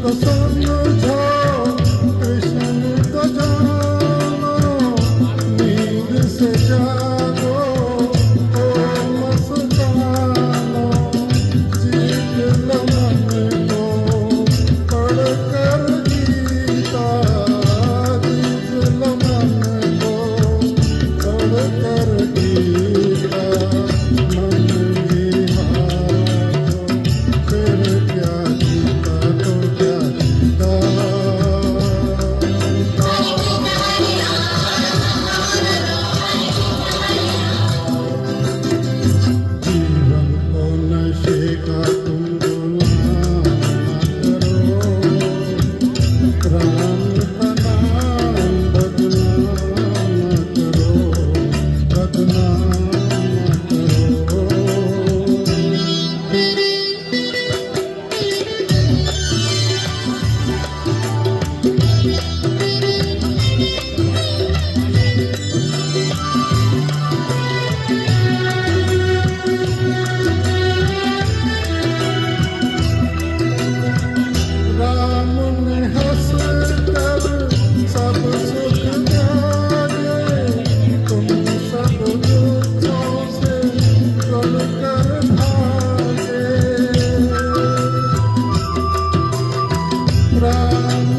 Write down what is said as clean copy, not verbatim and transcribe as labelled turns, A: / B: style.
A: को समझो कृष्ण को जानो, नींद से जागो ओ मस्तानो, जीत लो मन को पढ़कर गीता, जीत लो मन को पढ़कर गीता, मन ही हारो फिर क्या जीता तो क्या जीता। जीवन को नशे का तुम गुलाम न करो, राम का नाम बदनाम न करो, बदनाम न करो। राम ने हंस कर सब सुख त्यागे, तुम सब दुखों से चल कर भागे। राम